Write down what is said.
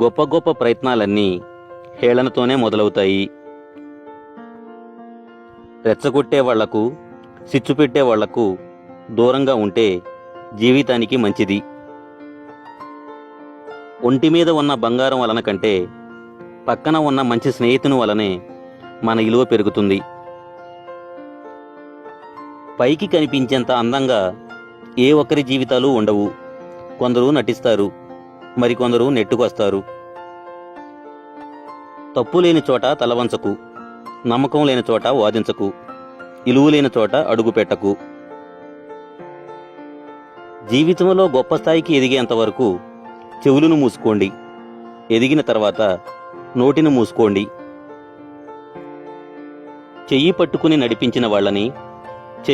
గొప్ప గొప్ప ప్రయత్నాలన్నీ హేళనతోనే మొదలవుతాయి. రెచ్చగొట్టే వాళ్లకు, సిచ్చు పెట్టే వాళ్లకు దూరంగా ఉంటే జీవితానికి మంచిది. ఒంటి మీద ఉన్న బంగారం వలన కంటే పక్కన ఉన్న మంచి స్నేహితుని వలనే మన విలువ పెరుగుతుంది. పైకి కనిపించేంత అందంగా ఏ ఒక్కరి జీవితాలు ఉండవు. కొందరు నటిస్తారు, మరికొందరు నెట్టుకొస్తారు. తప్పు లేని చోట తలవంచకు, నమ్మకం లేని చోట వాదించకు, ఇలువ లేని చోట అడుగు పెట్టకు. జీవితంలో గొప్ప స్థాయికి ఎదిగేంత వరకు చెవులను మూసుకోండి, ఎదిగిన తర్వాత నోటిని మూసుకోండి. చెయ్యి పట్టుకుని నడిపించిన వాళ్ళని